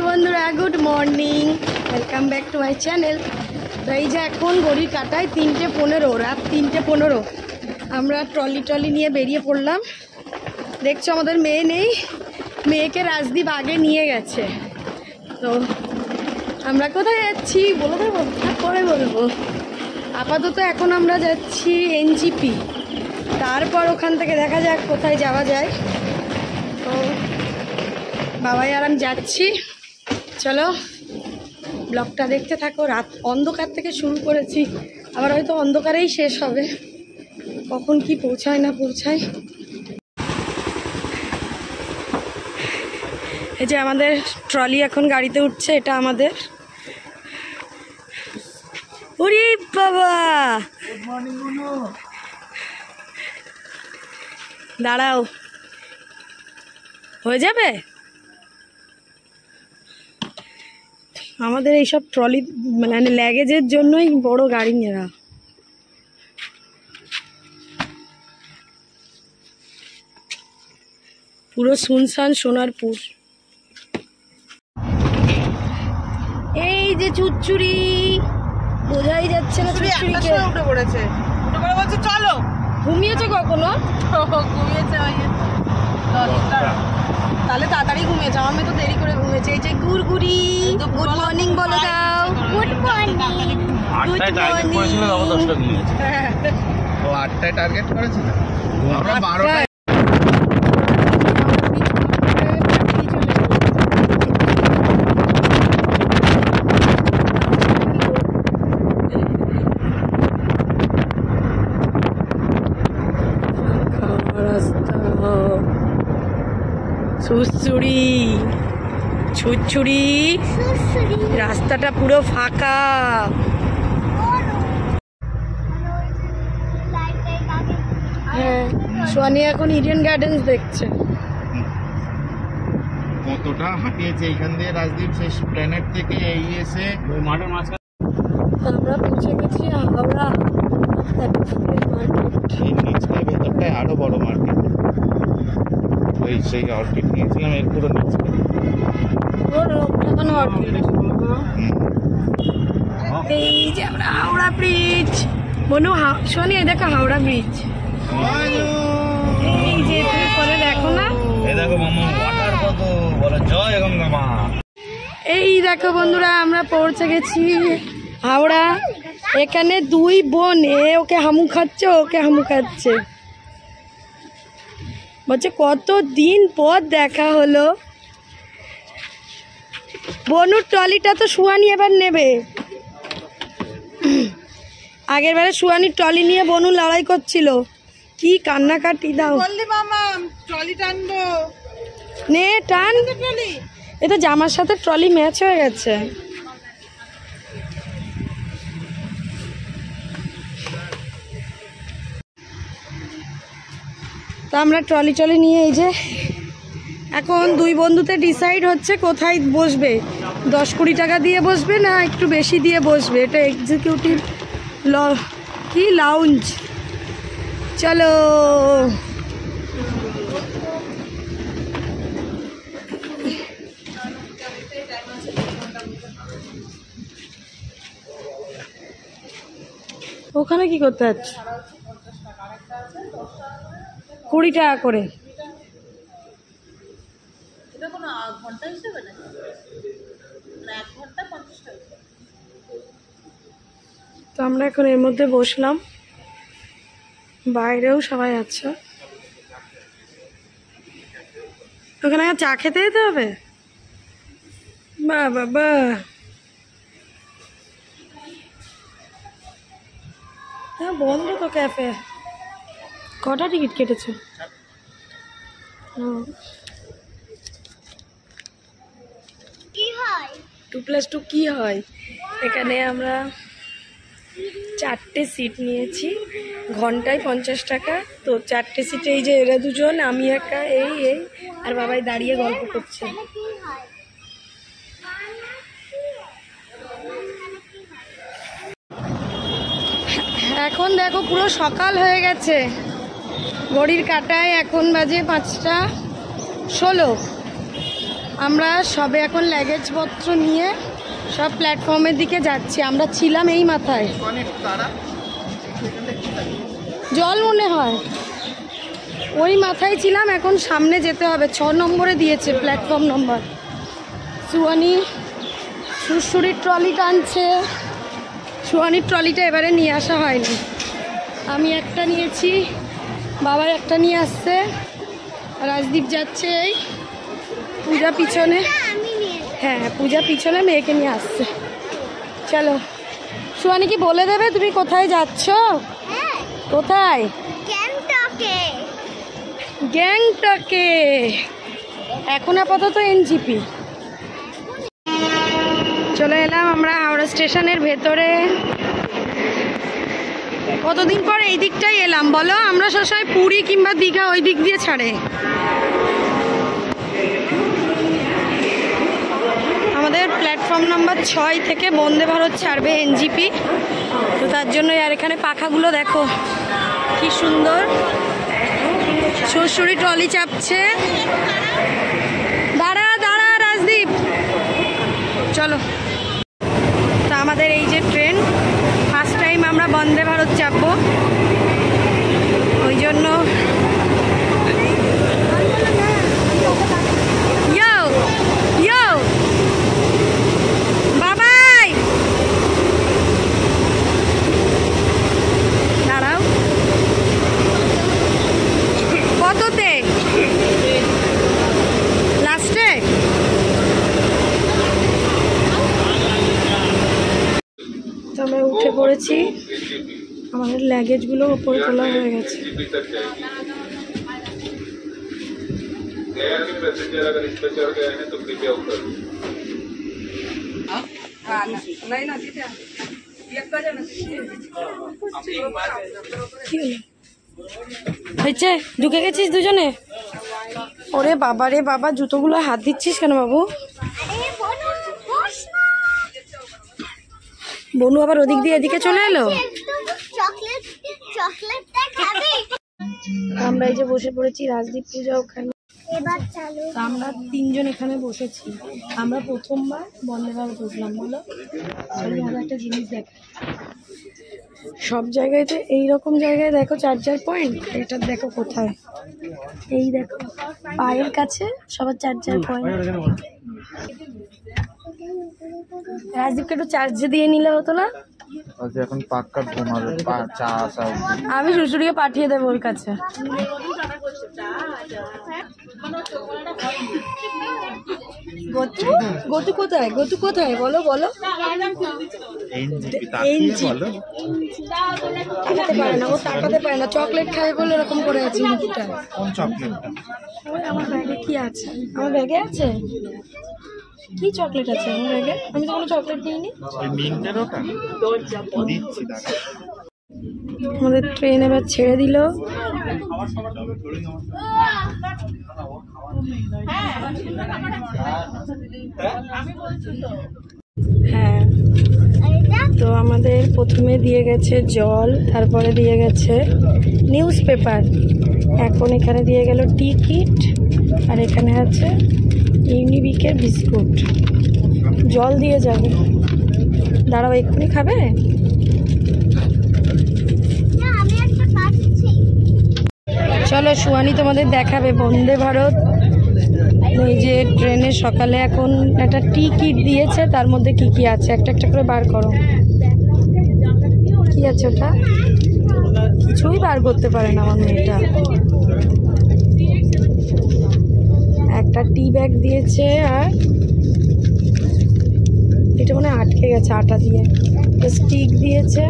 বন্ধুরা, good morning, welcome back to my channel. তো এই যে এখন ঘড়ির কাটায় 3:15, রাত 3:15। আমরা ট্রলি নিয়ে বেরিয়ে পড়লাম। দেখছো আমাদের মেয়ে নেই, মেয়েকে রাজদীপ আগে নিয়ে গেছে। তো আমরা কোথায় যাচ্ছি বলে দেবো, পরে বলবো। আপাতত এখন আমরা যাচ্ছি এনজিপি, তারপর ওখান থেকে দেখা যাক কোথায় যাওয়া যায়। তো বাবাই আর আমি যাচ্ছি, চলো ব্লগটা দেখতে থাকো। রাত অন্ধকার থেকে শুরু করেছি, আবার হয়তো অন্ধকারেই শেষ হবে। কখন কি পৌঁছায় না পৌঁছায়। এই যে আমাদের ট্রলি এখন গাড়িতে উঠছে, এটা আমাদের। ওরে বাবা, গুড মর্নিং বুনু। দাঁড়াও, হয়ে যাবে। আমাদের এইসব ট্রলি মানে ল্যাগেজের জন্যই বড় গাড়ি নেওয়া। পুরো শুনশান সোনারপুর। এই যে চুচুড়ি, বোঝাই যাচ্ছে না চুচুড়িকে। উঠে পড়েছে, উঠে পড়ে বলছে চলো। ঘুমিয়েছে কখনো? ঘুমিয়েছে ওই 10টা। তাহলে তাড়াতাড়ি ঘুমিয়েছে, আমার মেয়ে তো দেরি করে ঘুমিয়েছে। এই যে গুড়গুড়ি, গুড মর্নিং বলে দাও। Good morning. 8টায় টার্গেট করেছিল, তখন 10টা ঘুমিয়েছে। ও 8টায় টার্গেট করেছিল, আমরা 12টায়। ছুচুড়ি ছুচুড়ি, রাস্তাটা পুরো ফাঁকা। হ্যাঁ, সোয়ানি এখন ইডেন গার্ডেন্স দেখছে। কতটা হাঁটিয়েছে এখান দিয়ে রাজদীপ, সেই প্ল্যানেট থেকে এই এসে ওই মাঠের মাঝখানে। আমরা পৌঁছে গেছি হাওড়া মার্কেট। এই নিচটায় ভেতরটায় আরো বড় মার্কেট। ওই সেই অর্কিড নিয়েছিলাম, এর পুরো নিচে। এই যে আমরা হাওড়া ব্রিজ, মনু শোনি, দেখো হাওড়া ব্রিজ। এই যে তুমি পরে দেখো না, এই দেখো মামা ওয়াটার কত বড়, জয় গঙ্গা মা। এই দেখো বন্ধুরা, আমরা পৌঁছে গেছি হাওড়া। এখানে দুই বোন, ওকে হামু খাচ্ছে, ওকে হামু খাচ্ছে। বলছে কত দিন পর দেখা হলো। বনুর ট্রলিটা তো সুয়ানি এবার নেবে। আগের বারে সুয়ানির ট্রলি নিয়ে বনু লড়াই করছিল, কি কান্নাকাটি। দাও বললি মামা ট্রলি টানবো, নে টান। ট্রলি এ তো জামার সাথে ট্রলি ম্যাচ হয়ে গেছে। তো আমরা ট্রলি নিয়ে এই যে এখন দুই বন্ধুতে ডিসাইড হচ্ছে কোথায় বসবে। 10-20 টাকা দিয়ে বসবে না একটু বেশি দিয়ে বসবে। এটা এক্সিকিউটিভ কি লাউঞ্জ। চলো ওখানে কি করতে যাচ্ছে? 20 টাকা করে। ঘন্টা হিসেবে না, 1 ঘন্টা 50 টাকা। তো আমরা এখন এর মধ্যে বসলাম, বাইরেও সবাই আছে। ওখানে চা খেতে যেতে হবে। বাহ বাবা, হ্যাঁ বন্ধ তো ক্যাফে। কটা টিকিট কেটেছে? 2+2 কি হয়? এখানে আমরা 4টে সিট নিয়েছি, ঘন্টায় 50 টাকা। তো 4টে সিটে এই যে এরা দুজন, আমি একা, এই আর বাবাই দাঁড়িয়ে গল্প করছে। এখন দেখো পুরো সকাল হয়ে গেছে, ঘড়ির কাঁটায় এখন বাজে 5টা 16। আমরা সবে এখন লাগেজপত্র নিয়ে সব প্ল্যাটফর্মের দিকে যাচ্ছি। আমরা ছিলাম এই মাথায়, জল মনে হয় ওই মাথায় ছিলাম, এখন সামনে যেতে হবে। 6 নম্বরে দিয়েছে প্ল্যাটফর্ম নম্বর। সুয়ানি সুরসুরির ট্রলি টানছে। সুয়ানির ট্রলিটা এবারে নিয়ে আসা হয়নি, আমি একটা নিয়েছি, বাবা একটা নিয়ে আসছে। রাজদীপ যাচ্ছে এই পূজা পিছনে, হ্যাঁ পূজা পিছনে মেয়েকে নিয়ে আসছে। চলো সুয়ানি কি বলে দেবে তুমি কোথায় যাচ্ছ? কোথায়? গ্যাংটকে। এখন আপাতত এনজিপি। চলে এলাম আমরা হাওড়া স্টেশনের ভেতরে। কতদিন পর এই দিকটাই এলাম বলো? আমরা সবসময় পুরী কিংবা দীঘা ওই দিক দিয়ে ছাড়ে। আমাদের প্ল্যাটফর্ম নাম্বার 6 থেকে বন্দে ভারত ছাড়বে এনজিপি, তো তার জন্য আর এখানে পাখাগুলো দেখো কি সুন্দর। শ্বশুরি ট্রলি চাপছে। দাঁড়া দাঁড়া রাজদীপ, চলো। তা আমাদের এই যে ট্রেন, ফার্স্ট টাইম আমরা বন্দে ভারত চাপবো, ওই জন্য বাবাই দাঁড়াও। কততে লাস্টে? আমরা উঠে পড়েছি, আমাদের লাগেজগুলো উপরে তোলা হয়ে গেছে। হয়েছে? ঢুকে গেছিস দুজনে? ওরে বাবা রে বাবা, জুতোগুলো হাত দিচ্ছিস কেন বাবু? বনু আবার ওদিক দিয়ে এদিকে চলে এলো। আমরা এই যে বসে পড়েছি, রাজদীপ পূজা ওখানে। আমরা 3 জন এখানে বসেছি। আমরা প্রথমবার বন্দে ভারত বসলাম। বলো একটা জিনিস দেখ, সব জায়গায় তো এইরকম জায়গায় দেখো চার্জার পয়েন্ট, এটা দেখো কোথায়, এই দেখো পায়ের কাছে সবার চার্জার পয়েন্ট। রাজদীপকে একটু চার্জে দিয়ে নিলে হতো না? এখন পাক্কা ঘুমাবে, চা আসা। আমি শ্বশুরিকে পাঠিয়ে দেবো ওর কাছে। গতু কোথায়? গতু কোথায় বলো বলো? তাকাতে পারে না, ও তাকাতে পারে না। চকলেট খাবে বলে এরকম করে আছে মুখটা। কোন চকলেটটা? আমার ব্যাগে কি আছে? আমার ব্যাগে আছে কি চকলেট আছে আমার ব্যাগে? আমি তো কোনো চকলেট দিইনি। আমাদের ট্রেন এবার ছেড়ে দিল। হ্যাঁ, তো আমাদের প্রথমে দিয়ে গেছে জল, তারপরে দিয়ে গেছে নিউজ পেপার, এখন এখানে দিয়ে গেল টিকিট, আর এখানে আছে ইউনিবিকের বিস্কুট। জল দিয়ে যাবে, দাঁড়াও এক্ষুনি খাবে। চলো সুয়ানি তোমাদের দেখাবে বন্দে ভারত। এই যে ট্রেনে সকালে এখন একটা টিকিট দিয়েছে, তার মধ্যে কি কি আছে একটা একটা করে বার করো। কি আছে ওটা? কিছুই বার করতে পারে না আমার মেয়েটা। একটা টি ব্যাগ দিয়েছে, আর এটা মনে আটকে গেছে আটা দিয়ে। স্টিক দিয়েছে,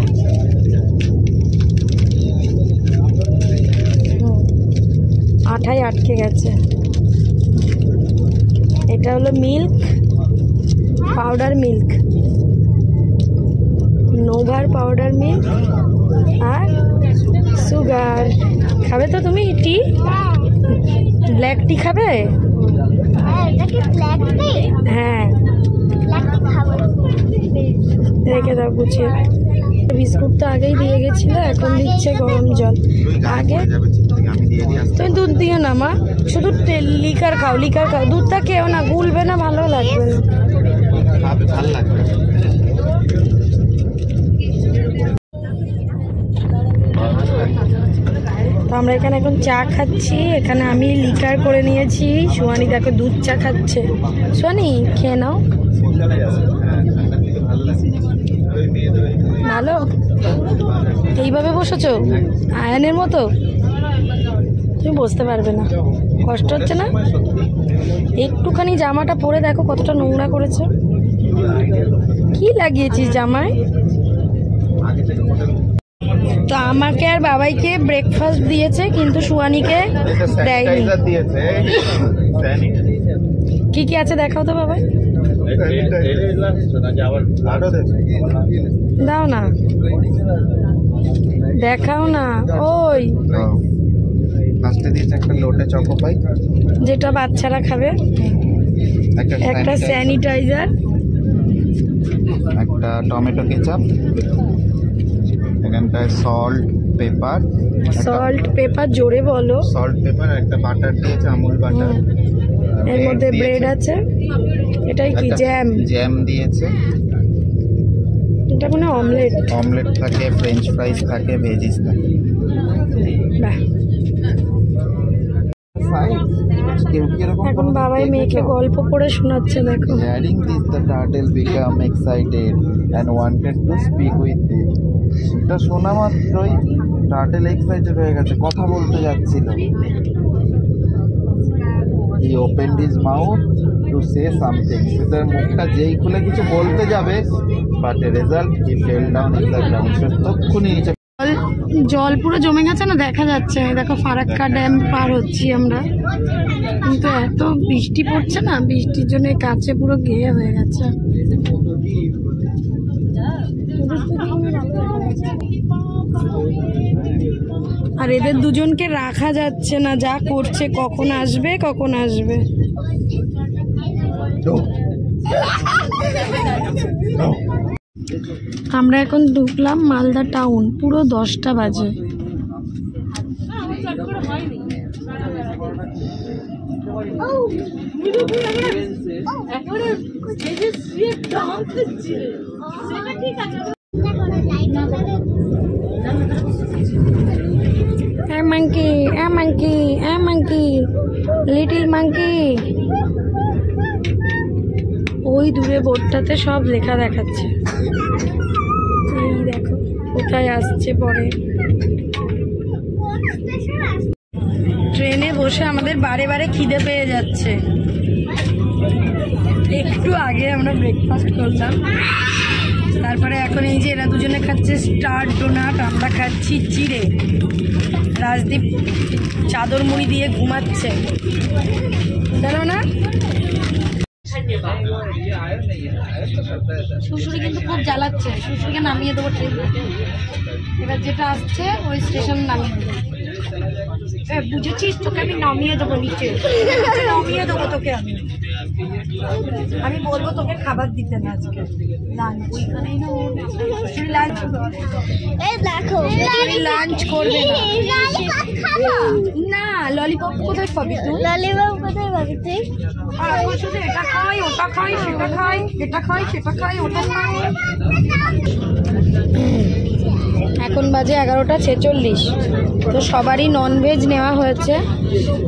আঠায় আটকে গেছে। এটা হলো মিল্ক, পাউডার মিল্ক, নোভার পাউডার মিল্ক, আর সুগার। খাবে তো তুমি টি? ব্ল্যাক টি খাবে? হ্যাঁ, রেখে দাও গুছিয়ে। বিস্কুট তো আগেই দিয়ে গেছিল, এখন দিচ্ছে গরম জল। আগে তুমি দুধ দিও না মা, শুধু লিকার খাও, লিকার খাও, দুধটা খেও না, গুলবে না, ভালো লাগবে না। ভালো লাগবে। তো আমরা এখানে এখন চা খাচ্ছি, এখানে আমি লিকার করে নিয়েছি, সুয়ানি দেখো দুধ চা খাচ্ছে। সুয়ানি খেয়ে নাও। ভালো, এইভাবে বসেছো আয়নের মতো, তুমি বসতে পারবে না, কষ্ট হচ্ছে না? একটুখানি জামাটা পরে দেখো কতটা নোংরা করেছে। কি লাগিয়েছিস জামায়? তো আমাকে আর বাবাইকে ব্রেকফাস্ট দিয়েছে, কিন্তু সুয়ানিকে দেয়নি। কি কি আছে দেখাও তো বাবাই, দাও না, দেখাও না। ওই ফার্স্টে দিয়েছে একটা লোটে চকো পাই, যেটা বাচ্চারা খাবে, একটা স্যানিটাইজার, একটা টমেটো কেচাপ, এখানটায় সল্ট পেপার, জোরে বলো, সল্ট পেপার, একটা বাটার দিয়েছে, আমুল বাটার, এর মধ্যে ব্রেড আছে, এটাই কি জ্যাম দিয়েছে, এটা মনে হয় অমলেট থাকে, ফ্রেঞ্চ ফ্রাইজ থাকে, ভেজিস থাকে। বাহ, এখন বাবাই মেয়েকে গল্প পড়ে শোনাচ্ছে দেখো। Hearing this, the turtle became excited and wanted to speak with them. সেটা শোনা মাত্রই টার্টেল এক্সাইটেড হয়ে গেছে, কথা বলতে যাচ্ছিল। He opened his mouth to say something. সে তার মুখটা যেই খুলে কিছু বলতে যাবে, but a result he fell down in the ground. সে তক্ষুনি নিচে। জল পুরো জমে গেছে না, দেখা যাচ্ছে। দেখো ফারাক্কা ড্যাম পার হচ্ছি আমরা, কিন্তু এত বৃষ্টি পড়ছে না, বৃষ্টির জন্য কাছে পুরো ঘেয়ে হয়ে গেছে। আর এদের দুজনকে রাখা যাচ্ছে না, যা করছে, কখন আসবে। আমরা এখন ঢুকলাম মালদা টাউন, পুরো 10টা বাজে। monkey, little monkey। ওই দূরে বোর্ডটাতে সব লেখা দেখাচ্ছে, এই দেখো কোথায় আসছে পরে। ট্রেনে বসে আমাদের বারে বারে খিদে পেয়ে যাচ্ছে। একটু আগে আমরা ব্রেকফাস্ট করলাম, তারপরে এখন এই যে এরা দুজনে খাচ্ছে স্টার ডোনাট, আমরা খাচ্ছি চিড়ে। রাজদীপ চাদর মুড়ি দিয়ে ঘুমাচ্ছে, জানো না? শ্বশুরি কিন্তু খুব জ্বালাচ্ছে, শ্বশুরকে নামিয়ে দেবো ট্রেন। এবার যেটা আসছে ওই স্টেশন নামিয়ে দেবো। বুঝেছিস, তোকে আমি নামিয়ে দেবো নিচে, নামিয়ে দেবো তোকে। আমি বলবো তোকে খাবার দিতে না আজকে, ওইখানেই না লাঞ্চ করবে না। ললিপপ কোথায় পাবি তুই? ললিপপ কোথায় পাবি তুই? শুধু এটা খাই, ওটা খাই, সেটা খাই, এটা খাই, সেটা খাই, ওটা খাই। এখন বাজে 11:46। তো সবারই ননভেজ নেওয়া হয়েছে।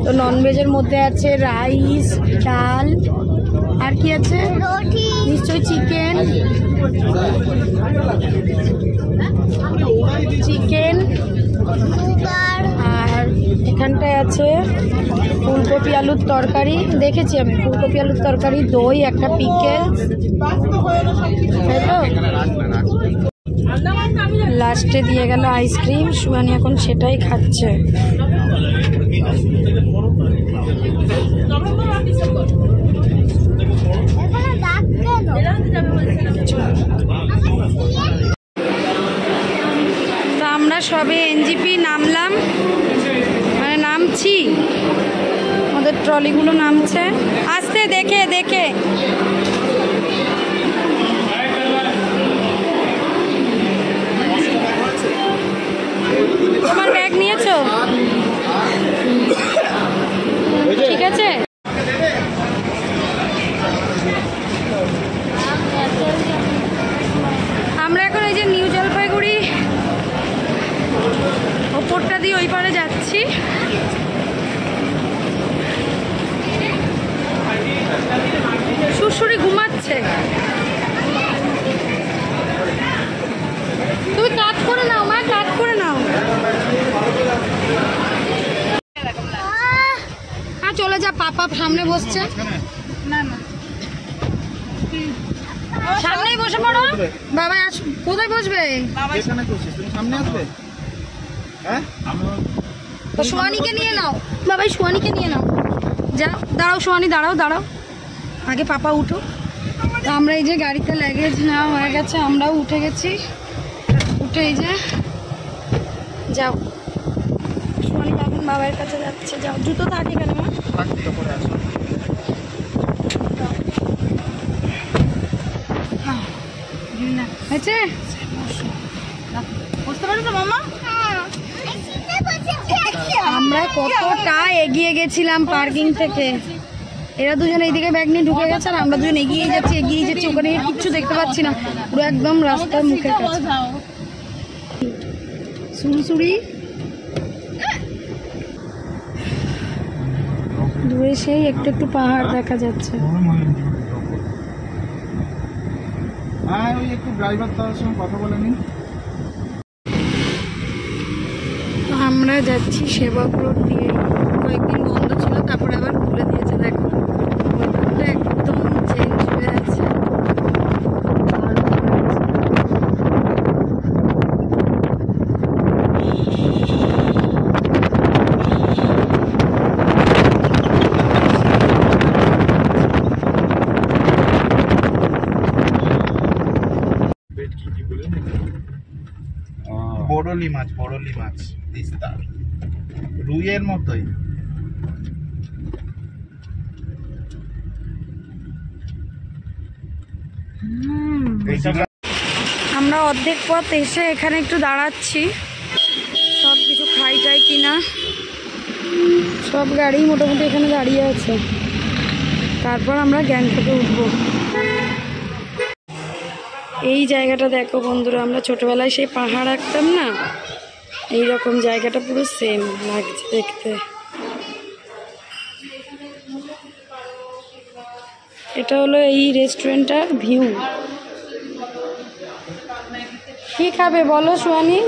তো ননভেজের মধ্যে আছে রাইস, ডাল, আর কি আছে? নিশ্চয়ই চিকেন, আর এখানটায় আছে ফুলকপি আলুর তরকারি। দেখেছি আমি ফুলকপি আলুর তরকারি, দই, একটা পিকেল, তাই তো। লাস্টে দিয়ে গেল আইসক্রিম, সুয়ানি এখন সেটাই খাচ্ছে। তো আমরা সবে এনজিপি নামলাম, মানে নামছি, আমাদের ট্রলিগুলো নামছে। আস্তে দেখে দেখে। তোমার ব্যাগ নিয়েছো? ঠিক আছে। আমরা এখন এই যে নিউ জলপাইগুড়ি ওপরটা দিয়ে ওই পারে যাচ্ছি। সুরসুরি ঘুমাচ্ছে। তুমি কাজ করে নাও মা, কাজ করে নাও। হ্যাঁ চলে যা, পাপা সামনে বসছে। না না সামনেই বসে পড়ো। বাবা কোথায় বসবে? এখানে বসিস, তুমি সামনে আসবে। হ্যাঁ তো সোয়ানিকে নিয়ে নাও বাবাই, সোয়ানিকে নিয়ে নাও। যাও দাঁড়াও সোয়ানি, দাঁড়াও দাঁড়াও, আগে পাপা উঠো। তো আমরা এই যে গাড়িতে লাগেজ নেওয়া হয়ে গেছে, আমরাও উঠে গেছি। উঠে এই যে যাও, সোয়ানি তখন বাবার কাছে যাচ্ছে। যাও, জুতো থাকে কেন মা? হয়েছে? বুঝতে পারছো তো মামা? আমরা কতটা এগিয়ে গেছিলাম পার্কিং থেকে। এরা দুজন এইদিকে ব্যাগ নিয়ে ঢুকে গেছে আর আমরা দুজন এগিয়ে যাচ্ছি। ওখানে কিচ্ছু দেখতে পাচ্ছি না, পুরো একদম রাস্তার মুখের কাছে। সুরসুরি দূরে সেই একটু একটু পাহাড় দেখা যাচ্ছে। হ্যাঁ ওই একটু ড্রাইভার তার সঙ্গে কথা বলে নিন। আমরা যাচ্ছি সেবক রোড দিয়ে। কয়েকদিন বন্ধ ছিল, তারপরে আবার খুলে দিয়েছে। দেখো ওয়েদারটা একদম চেঞ্জ হয়ে আছে। বড়লি মাছ তিস্তা রুইয়ের মতোই। আমরা অর্ধেক পথ এসে এখানে একটু দাঁড়াচ্ছি, সব কিছু খাই টাই কিনা। সব গাড়ি মোটামুটি এখানে দাঁড়িয়ে আছে। তারপর আমরা গ্যাংটকে উঠবো। এই জায়গাটা দেখো বন্ধুরা, আমরা ছোটবেলায় সেই পাহাড় আঁকতাম না, এই রকম জায়গাটা পুরো সেম লাগছে দেখতে। এটা হলো এই রেস্টুরেন্টটার ভিউ। কি খাবে বলো সোয়ানি?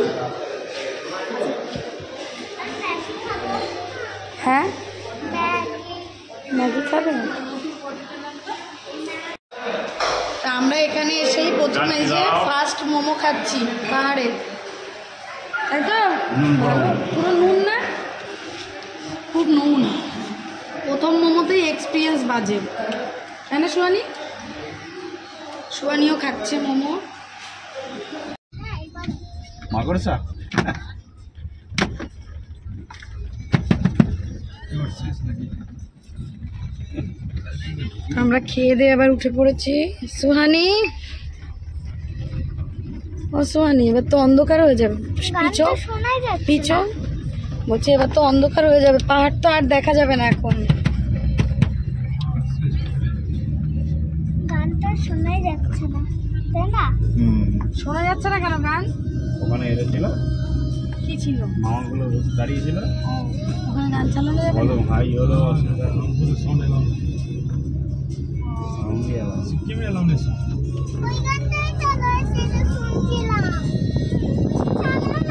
হ্যাঁ ম্যাগি খাবে? তা আমরা এখানে এসেই প্রথমে যে ফার্স্ট মোমো খাচ্ছি পাহাড়ের, তাই তো? পুরো নুন না, খুব নুন। প্রথম মোমোতেই এক্সপিরিয়েন্স বাজে, তাই না সোয়ানি? সোয়ানিও খাচ্ছে মোমো। মাকড়সা আমরা খেয়ে দিয়ে আবার উঠে পড়েছি। সুহানি, ও সুহানি এবার তো অন্ধকার হয়ে যাবে, পিছো পিছো বলছি, এবার তো অন্ধকার হয়ে যাবে, পাহাড় তো আর দেখা যাবে না এখন। গানটা শোনাই যাচ্ছে না, তাই না? শোনা যাচ্ছে না কেন গান? ওখানে এসে ছিল, কি ছিল? মামাগুলো দাঁড়িয়ে ছিল, ওখানে গান চালানো যাবে? বলো ভাই হলো ওই গানটাই চলো, সেটা শুনছিলাম।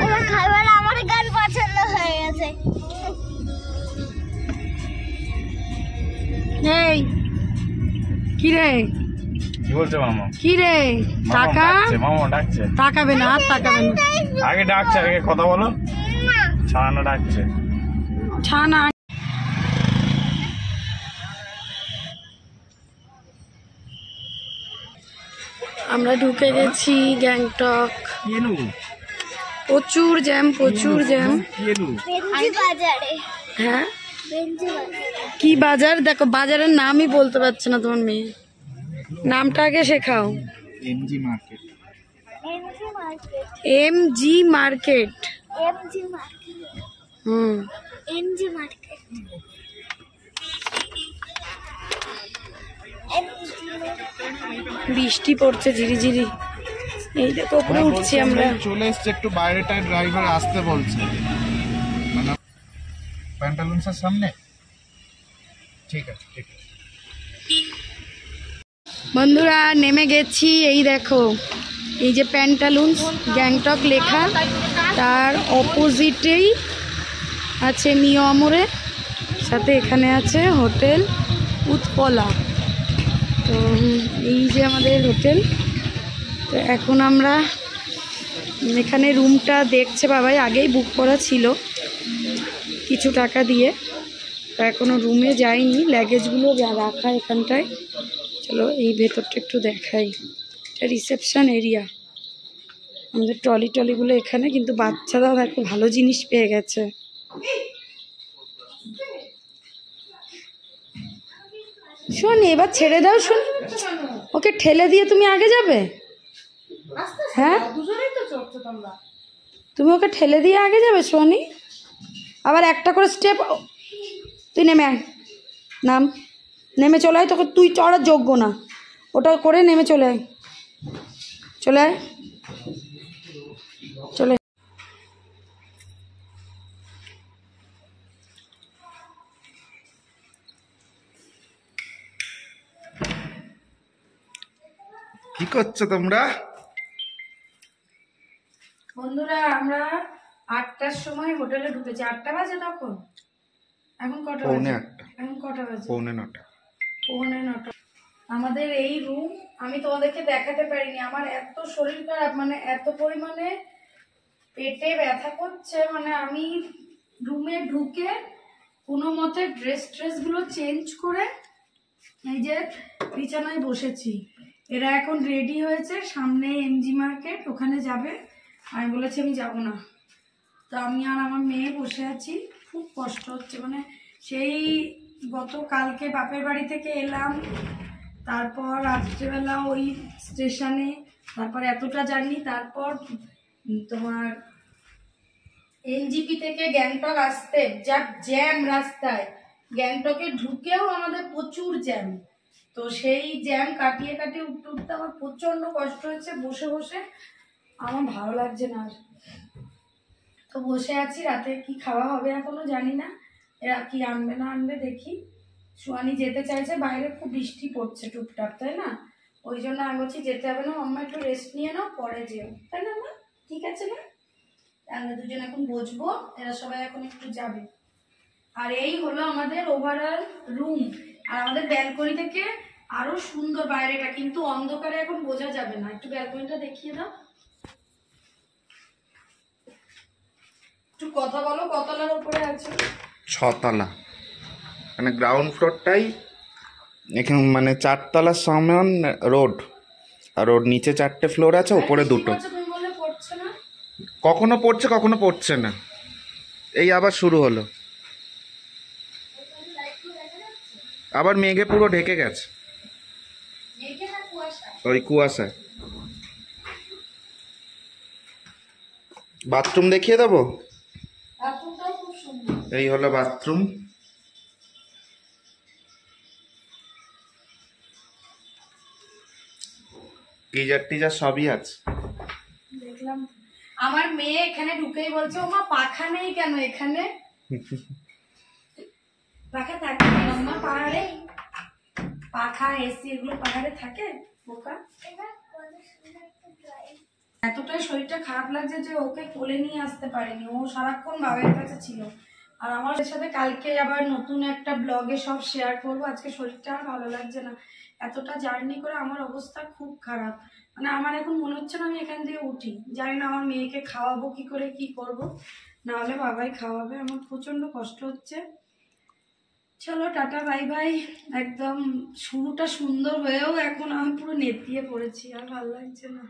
এবার খাবার আমার গান পছন্দ হয়ে গেছে। এই কি রে, কি বলছে মামা? কি রে? টাকা মামা ডাকছে, তাকাবে না, আর তাকাবে না। আগে ডাকছে, আগে কথা বলো। ছানা ডাকছে, ছানা। আমরা ঢুকে গেছি গ্যাংটক। প্রচুর জ্যাম, প্রচুর জ্যাম। বেঞ্জি বাজারে। হ্যাঁ বেঞ্জি বাজারে। কি বাজার? দেখো বাজারের নামই বলতে পারছে না তোমার মেয়ে, নামটা আগে শেখাও। MG market. MG market. MG market. MG market. MG market. বৃষ্টি পড়ছে ঝিরিঝিরি। এই দেখো উপরে উঠছি আমরা। চলে এসছে একটু বাইরেটায়, ড্রাইভার আসতে বলছে মানে প্যান্টালুন্সের সামনে। ঠিক আছে ঠিক আছে বন্ধুরা নেমে গেছি। এই দেখো এই যে প্যান্টালুন্স গ্যাংটক লেখা, তার অপোজিটেই আছে মিও আমোরে, সাথে এখানে আছে হোটেল উৎপলা। তো এই যে আমাদের হোটেল। তো এখন আমরা এখানে রুমটা দেখছে বাবাই, আগেই বুক করা ছিল কিছু টাকা দিয়ে। তো এখনও রুমে যাইনি, লাগেজগুলো রাখা এখানটায়। চলো এই ভেতরটা একটু দেখাই। এটা রিসেপশন এরিয়া। আমাদের টলিগুলো এখানে, কিন্তু বাচ্চারা দেখো ভালো জিনিস পেয়ে গেছে। শোন এবার ছেড়ে দাও, শোন ওকে ঠেলে দিয়ে তুমি আগে যাবে। হ্যাঁ তুমি ওকে ঠেলে দিয়ে আগে যাবে সোনি। আবার একটা করে স্টেপ। তুই নেমে আয়, নাম নেমে চলে আয়। তোকে তুই চড়ার যোগ্য না, ওটা করে নেমে চলে আয়। চলে আয়, চলে। কি করছো তোমরা? বন্ধুরা আমরা 8টার সময় হোটেলে ঢুকেছি। 8টা বাজে তখন? এখন কটা বাজে? এখন কটা বাজে? 8:45। 8:45। আমাদের এই রুম আমি তোমাদেরকে দেখাতে পারিনি। আমার এত শরীর খারাপ, মানে এত পরিমাণে পেটে ব্যথা করছে, মানে আমি রুমে ঢুকে কোনো মতে ড্রেসগুলো চেঞ্জ করে এই যে বিছানায় বসেছি। এরা এখন রেডি হয়েছে, সামনে এমজি মার্কেট, ওখানে যাবে। আমি বলেছি আমি যাব না। তো আমি আর আমার মেয়ে বসে আছি। খুব কষ্ট হচ্ছে, মানে সেই গতকালকে বাপের বাড়ি থেকে এলাম, তারপর রাত্রেবেলা ওই স্টেশনে, তারপর এতটা জার্নি, তারপর তোমার এনজিপি থেকে গ্যাংটক আসতে যা জ্যাম রাস্তায়, গ্যাংটকে ঢুকেও আমাদের প্রচুর জ্যাম। তো সেই জ্যাম কাটিয়ে উঠতে উঠতে আমার প্রচণ্ড কষ্ট হচ্ছে। বসে বসে আমার ভালো লাগছে না আর। তো বসে আছি, রাতে কি খাওয়া হবে এখনো জানি না। এরা কি আনবে না আনবে দেখি। সুয়ানি যেতে চাইছে, বাইরে খুব বৃষ্টি পড়ছে টুপটাপ, তাই না? ওই জন্য আমি বলছি যেতে হবে না, আম্মা একটু রেস্ট নিয়ে নাও, পরে যেও, তাই না মা? ঠিক আছে না? আমরা দুজন এখন বসবো, এরা সবাই এখন একটু যাবে। আর এই হলো আমাদের ওভারঅল রুম। আর আমাদের ব্যালকনি থেকে আরো সুন্দর বাইরেটা, কিন্তু অন্ধকারে এখন বোঝা যাবে না। একটু ব্যালকনিটা দেখিয়ে দাও, একটু কথা বলো। কতলার উপরে আছে? 6 তলা। মানে গ্রাউন্ড ফ্লোরটাই এখানে, মানে 4 তলার সমান রোড, আর ওর নিচে 4টে ফ্লোর আছে, উপরে 2টো। তুমি বললে পড়ছে না? কখনো পড়ছে কখনো পড়ছে না। এই আবার শুরু হলো, আবার মেঘে পুরো ঢেকে গেছে, ওই কুয়াশা। বাথরুম দেখিয়ে দেবো। এই হলো বাথরুম। গিজার সবই আছে। দেখলাম আমার মেয়ে এখানে ঢুকেই বলছে ওমা পাখা নেই কেন এখানে? পাখা থাকে না পাহাড়ে? পাখা এসি এগুলো পাহাড়ে থাকে? বোকা। এতটাই শরীরটা খারাপ লাগছে যে ওকে কোলে নিয়ে আসতে পারিনি। ও সারাক্ষণ বাবার কাছে ছিল। আর আমার সাথে কালকে আবার নতুন একটা ব্লগে সব শেয়ার করবো। আজকে শরীরটা আর ভালো লাগছে না। এতটা জার্নি করে আমার অবস্থা খুব খারাপ। মানে আমার এখন মনে হচ্ছে না আমি এখান থেকে উঠি। জানি না আমার মেয়েকে খাওয়াবো কি করে, কি করব, না হলে বাবাই খাওয়াবে। আমার প্রচন্ড কষ্ট হচ্ছে। চলো টাটা বাই বাই। একদম শুরুটা সুন্দর হয়েও এখন আমি পুরো নেতিয়ে পড়েছি, আর ভালো লাগছে না।